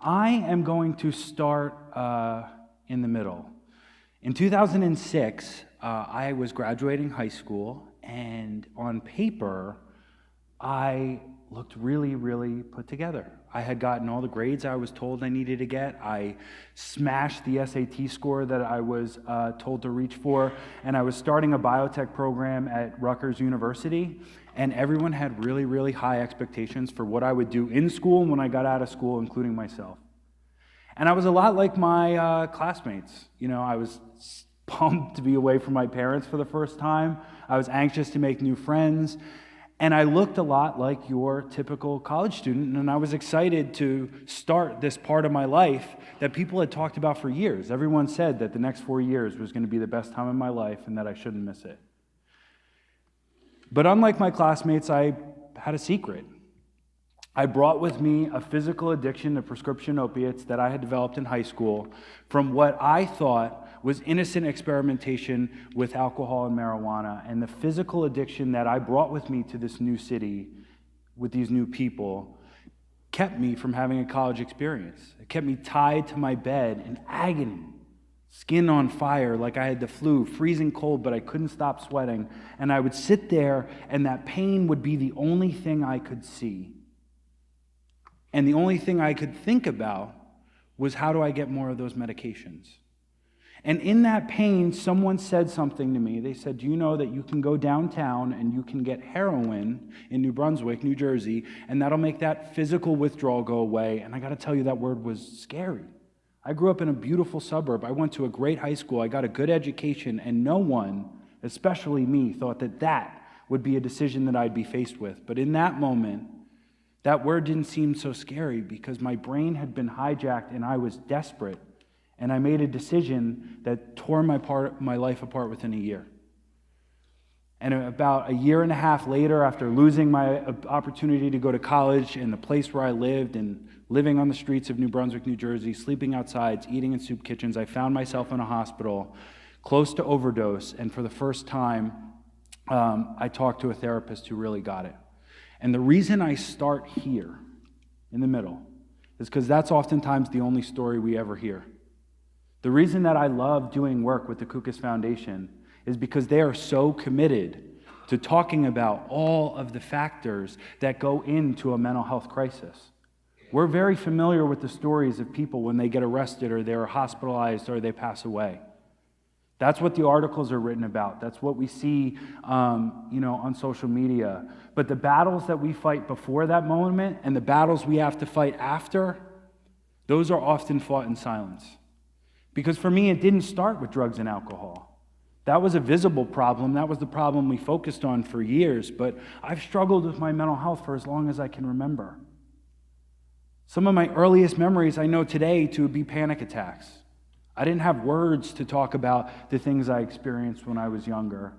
I am going to start in the middle. In 2006, I was graduating high school, and on paper, I looked really, really put together. I had gotten all the grades I was told I needed to get. I smashed the SAT score that I was told to reach for, and I was starting a biotech program at Rutgers University, and everyone had really, really high expectations for what I would do in school and when I got out of school, including myself. And I was a lot like my classmates. You know, I was pumped to be away from my parents for the first time. I was anxious to make new friends. And I looked a lot like your typical college student, and I was excited to start this part of my life that people had talked about for years. Everyone said that the next 4 years was going to be the best time of my life and that I shouldn't miss it. But unlike my classmates, I had a secret. I brought with me a physical addiction to prescription opiates that I had developed in high school from what I thought was innocent experimentation with alcohol and marijuana. And the physical addiction that I brought with me to this new city with these new people kept me from having a college experience. It kept me tied to my bed in agony, skin on fire like I had the flu, freezing cold, but I couldn't stop sweating. And I would sit there, and that pain would be the only thing I could see. And the only thing I could think about was, how do I get more of those medications? And in that pain, someone said something to me. They said, do you know that you can go downtown and you can get heroin in New Brunswick, New Jersey, and that'll make that physical withdrawal go away? And I got to tell you, that word was scary. I grew up in a beautiful suburb. I went to a great high school. I got a good education, and no one, especially me, thought that that would be a decision that I'd be faced with. But in that moment, that word didn't seem so scary because my brain had been hijacked and I was desperate. And I made a decision that tore my life apart within a year. And about a year and a half later, after losing my opportunity to go to college in the place where I lived and living on the streets of New Brunswick, New Jersey, sleeping outside, eating in soup kitchens, I found myself in a hospital close to overdose. And for the first time, I talked to a therapist who really got it. And the reason I start here in the middle is because that's oftentimes the only story we ever hear. The reason that I love doing work with the Kukas Foundation is because they are so committed to talking about all of the factors that go into a mental health crisis. We're very familiar with the stories of people when they get arrested or they're hospitalized or they pass away. That's what the articles are written about. That's what we see on social media. But the battles that we fight before that moment and the battles we have to fight after, those are often fought in silence. Because for me, it didn't start with drugs and alcohol. That was a visible problem. That was the problem we focused on for years. But I've struggled with my mental health for as long as I can remember. Some of my earliest memories I know today to be panic attacks. I didn't have words to talk about the things I experienced when I was younger.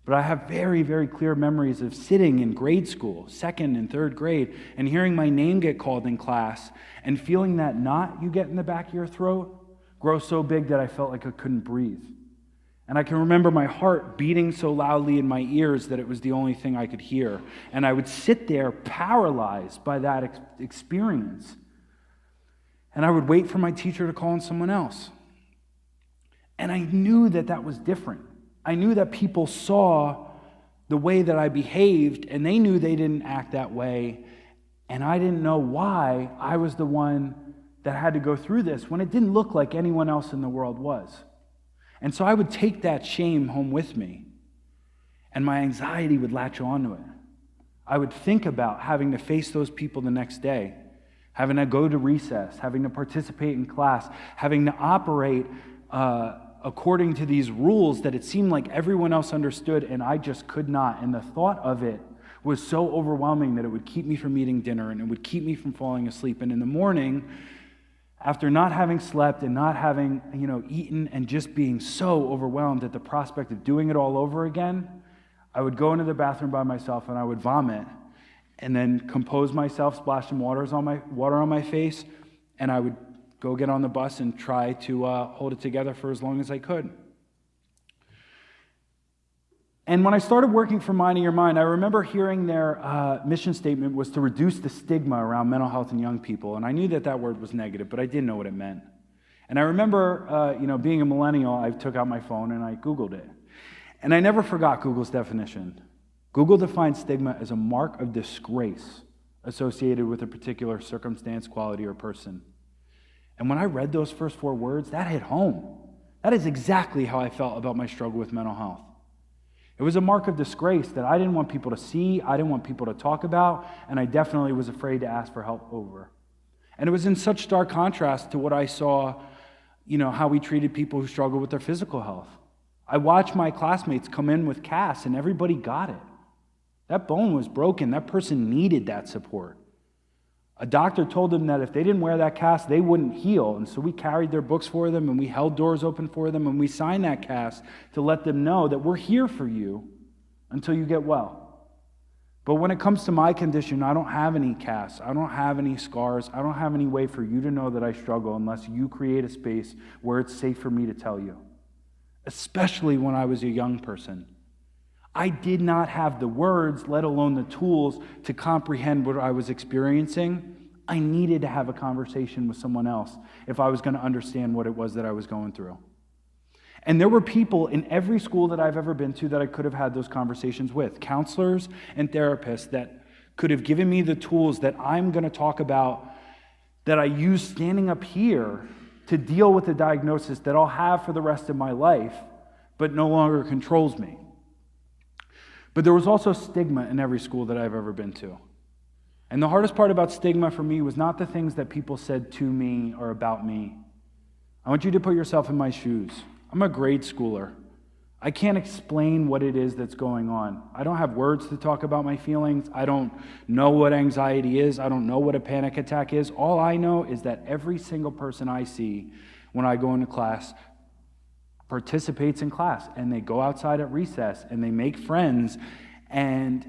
But I have very, very clear memories of sitting in grade school, 2nd and 3rd grade, and hearing my name get called in class and feeling that knot you get in the back of your throat grow so big that I felt like I couldn't breathe. And I can remember my heart beating so loudly in my ears that it was the only thing I could hear. And I would sit there paralyzed by that experience. And I would wait for my teacher to call on someone else. And I knew that that was different. I knew that people saw the way that I behaved, and they knew they didn't act that way. And I didn't know why I was the one that had to go through this when it didn't look like anyone else in the world was. And so I would take that shame home with me, and my anxiety would latch onto it. I would think about having to face those people the next day, having to go to recess, having to participate in class, having to operate according to these rules that it seemed like everyone else understood, and I just could not. And the thought of it was so overwhelming that it would keep me from eating dinner, and it would keep me from falling asleep. And in the morning, after not having slept and not having, eaten and just being so overwhelmed at the prospect of doing it all over again, I would go into the bathroom by myself and I would vomit and then compose myself, splash some water on my face, and I would go get on the bus and try to hold it together for as long as I could. And when I started working for Minding Your Mind, I remember hearing their mission statement was to reduce the stigma around mental health in young people. And I knew that word was negative, but I didn't know what it meant. And I remember, being a millennial, I took out my phone and I Googled it. And I never forgot Google's definition. Google defines stigma as a mark of disgrace associated with a particular circumstance, quality, or person. And when I read those first 4 words, that hit home. That is exactly how I felt about my struggle with mental health. It was a mark of disgrace that I didn't want people to see, I didn't want people to talk about, and I definitely was afraid to ask for help over. And it was in such stark contrast to what I saw, how we treated people who struggled with their physical health. I watched my classmates come in with casts, and everybody got it. That bone was broken. That person needed that support. A doctor told them that if they didn't wear that cast, they wouldn't heal. And so we carried their books for them, and we held doors open for them, and we signed that cast to let them know that we're here for you until you get well. But when it comes to my condition, I don't have any casts. I don't have any scars. I don't have any way for you to know that I struggle unless you create a space where it's safe for me to tell you. Especially when I was a young person. I did not have the words, let alone the tools, to comprehend what I was experiencing. I needed to have a conversation with someone else if I was going to understand what it was that I was going through. And there were people in every school that I've ever been to that I could have had those conversations with, counselors and therapists that could have given me the tools that I'm going to talk about that I use standing up here to deal with the diagnosis that I'll have for the rest of my life, but no longer controls me. But there was also stigma in every school that I've ever been to. And the hardest part about stigma for me was not the things that people said to me or about me. I want you to put yourself in my shoes. I'm a grade schooler. I can't explain what it is that's going on. I don't have words to talk about my feelings. I don't know what anxiety is. I don't know what a panic attack is. All I know is that every single person I see when I go into class participates in class, and they go outside at recess, and they make friends, and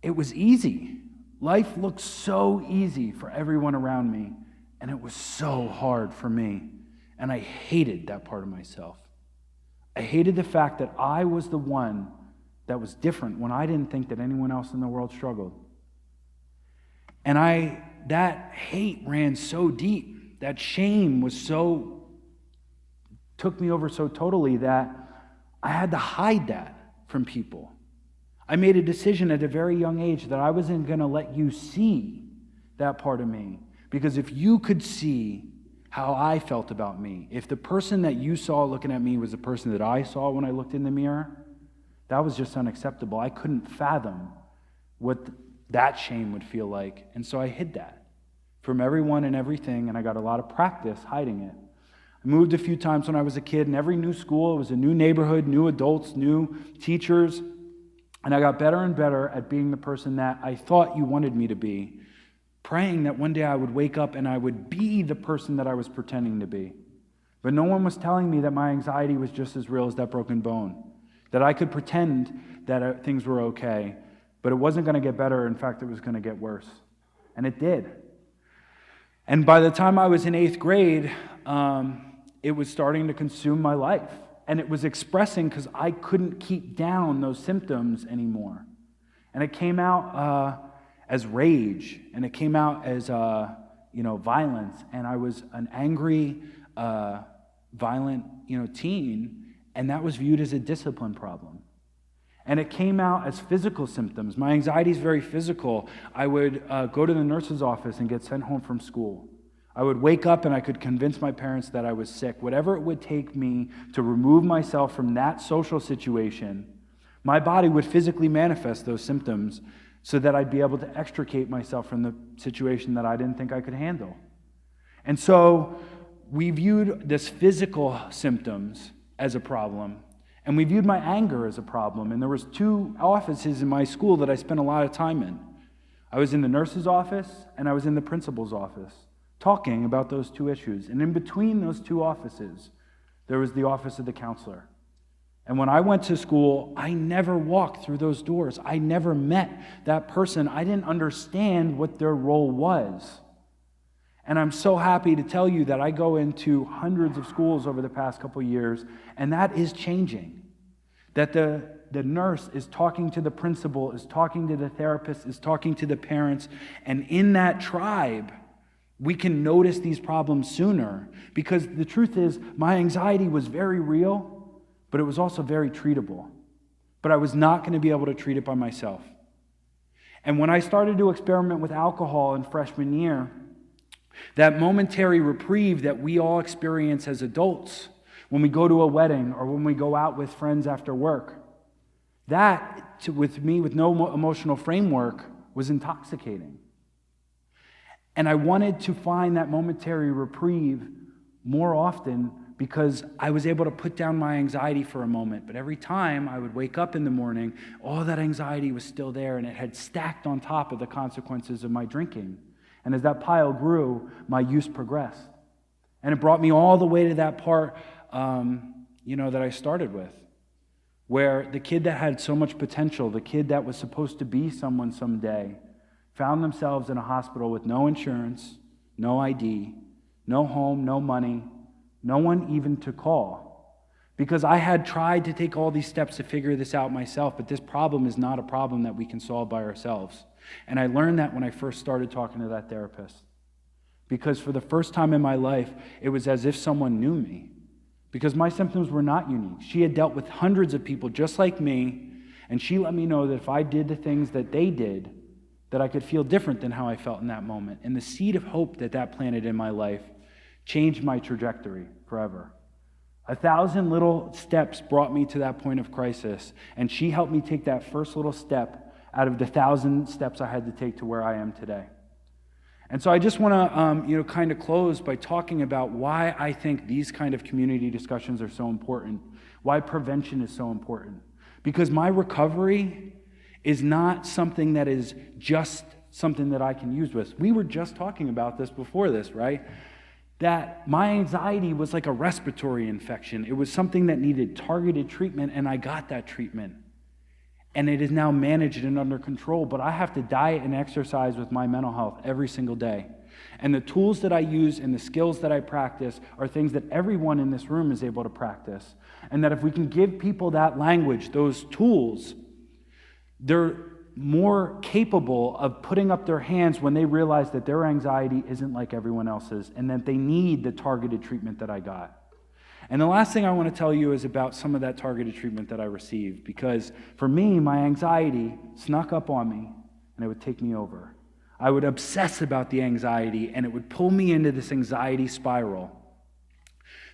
it was easy. Life looked so easy for everyone around me, and it was so hard for me, and I hated that part of myself. I hated the fact that I was the one that was different when I didn't think that anyone else in the world struggled. And that hate ran so deep, that shame took me over so totally that I had to hide that from people. I made a decision at a very young age that I wasn't going to let you see that part of me. Because if you could see how I felt about me, if the person that you saw looking at me was the person that I saw when I looked in the mirror, that was just unacceptable. I couldn't fathom what that shame would feel like. And so I hid that from everyone and everything, and I got a lot of practice hiding it. I moved a few times when I was a kid, and every new school, it was a new neighborhood, new adults, new teachers, and I got better and better at being the person that I thought you wanted me to be, praying that one day I would wake up and I would be the person that I was pretending to be. But no one was telling me that my anxiety was just as real as that broken bone, that I could pretend that things were okay, but it wasn't going to get better. In fact, it was going to get worse. And it did. And by the time I was in 8th grade, it was starting to consume my life. And it was expressing because I couldn't keep down those symptoms anymore. And it came out as rage, and it came out as violence. And I was an angry, violent, teen, and that was viewed as a discipline problem. And it came out as physical symptoms. My anxiety is very physical. I would go to the nurse's office and get sent home from school. I would wake up and I could convince my parents that I was sick. Whatever it would take me to remove myself from that social situation, my body would physically manifest those symptoms so that I'd be able to extricate myself from the situation that I didn't think I could handle. And so we viewed this physical symptoms as a problem, and we viewed my anger as a problem. And there was 2 offices in my school that I spent a lot of time in. I was in the nurse's office, and I was in the principal's office, talking about those 2 issues. And in between those 2 offices, there was the office of the counselor. And when I went to school, I never walked through those doors. I never met that person. I didn't understand what their role was. And I'm so happy to tell you that I go into hundreds of schools over the past couple years, and that is changing. That the the nurse is talking to the principal, is talking to the therapist, is talking to the parents. And in that tribe, we can notice these problems sooner. Because the truth is, my anxiety was very real, but it was also very treatable. But I was not going to be able to treat it by myself. And when I started to experiment with alcohol in freshman year, that momentary reprieve that we all experience as adults when we go to a wedding or when we go out with friends after work, that, with me with no emotional framework, was intoxicating. And I wanted to find that momentary reprieve more often because I was able to put down my anxiety for a moment. But every time I would wake up in the morning, all that anxiety was still there, and it had stacked on top of the consequences of my drinking. And as that pile grew, my use progressed. And it brought me all the way to that part, that I started with, where the kid that had so much potential, the kid that was supposed to be someone someday, found themselves in a hospital with no insurance, no ID, no home, no money, no one even to call. Because I had tried to take all these steps to figure this out myself, but this problem is not a problem that we can solve by ourselves. And I learned that when I first started talking to that therapist. Because for the first time in my life, it was as if someone knew me. Because my symptoms were not unique. She had dealt with hundreds of people just like me, and she let me know that if I did the things that they did, that I could feel different than how I felt in that moment. And the seed of hope that planted in my life changed my trajectory forever. 1,000 little steps brought me to that point of crisis, and she helped me take that first little step out of the 1,000 steps I had to take to where I am today. And so I just want to, kind of close by talking about why I think these kind of community discussions are so important, why prevention is so important. Because my recovery is not something that is just something that I can use with. We were just talking about this before this, right? That my anxiety was like a respiratory infection. It was something that needed targeted treatment, and I got that treatment. And it is now managed and under control, but I have to diet and exercise with my mental health every single day. And the tools that I use and the skills that I practice are things that everyone in this room is able to practice. And that if we can give people that language, those tools, they're more capable of putting up their hands when they realize that their anxiety isn't like everyone else's and that they need the targeted treatment that I got. And the last thing I want to tell you is about some of that targeted treatment that I received, because for me, my anxiety snuck up on me and it would take me over. I would obsess about the anxiety and it would pull me into this anxiety spiral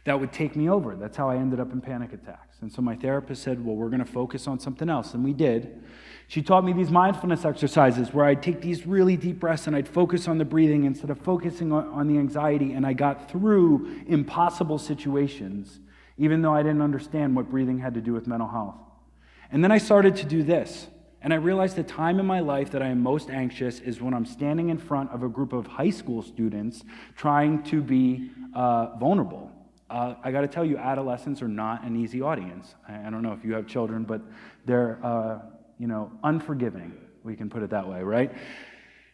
that would take me over. That's how I ended up in panic attacks. And so my therapist said, well, we're going to focus on something else. And we did. She taught me these mindfulness exercises where I'd take these really deep breaths and I'd focus on the breathing instead of focusing on the anxiety. And I got through impossible situations, even though I didn't understand what breathing had to do with mental health. And then I started to do this. And I realized the time in my life that I am most anxious is when I'm standing in front of a group of high school students trying to be vulnerable. I got to tell you, adolescents are not an easy audience. I don't know if you have children, but they're unforgiving. We can put it that way, right?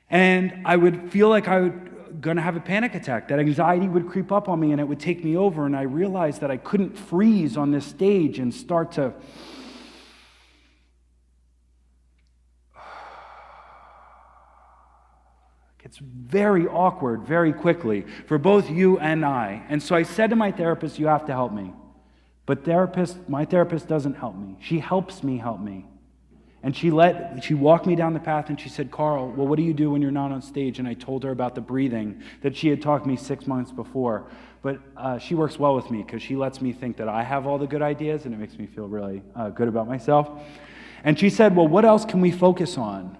And I would feel like I was going to have a panic attack. That anxiety would creep up on me and it would take me over. And I realized that I couldn't freeze on this stage and start to It's very awkward very quickly for both you and I. And so I said to my therapist, you have to help me. But my therapist doesn't help me. She helps me help me. And she walked me down the path and she said, Carl, well, what do you do when you're not on stage? And I told her about the breathing that she had taught me 6 months before. But she works well with me because she lets me think that I have all the good ideas and it makes me feel really good about myself. And she said, well, what else can we focus on?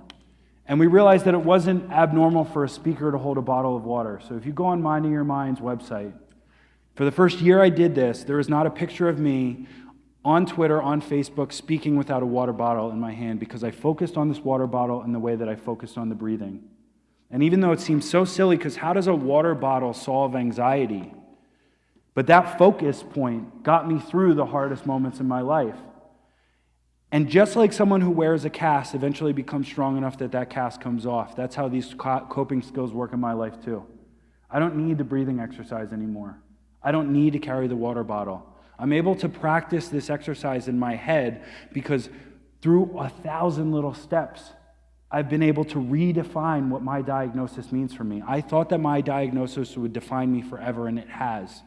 And we realized that it wasn't abnormal for a speaker to hold a bottle of water. So if you go on Minding Your Mind's website, for the first year I did this, there is not a picture of me on Twitter, on Facebook, speaking without a water bottle in my hand because I focused on this water bottle in the way that I focused on the breathing. And even though it seems so silly, because how does a water bottle solve anxiety? But that focus point got me through the hardest moments in my life. And just like someone who wears a cast eventually becomes strong enough that that cast comes off, that's how these coping skills work in my life too. I don't need the breathing exercise anymore. I don't need to carry the water bottle. I'm able to practice this exercise in my head because through 1,000 little steps, I've been able to redefine what my diagnosis means for me. I thought that my diagnosis would define me forever, and it has,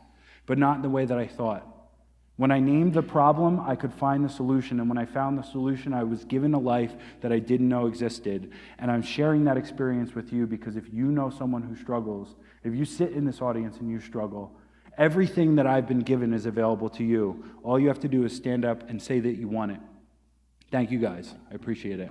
but not in the way that I thought. When I named the problem, I could find the solution, and when I found the solution, I was given a life that I didn't know existed. And I'm sharing that experience with you because if you know someone who struggles, if you sit in this audience and you struggle, everything that I've been given is available to you. All you have to do is stand up and say that you want it. Thank you guys. I appreciate it.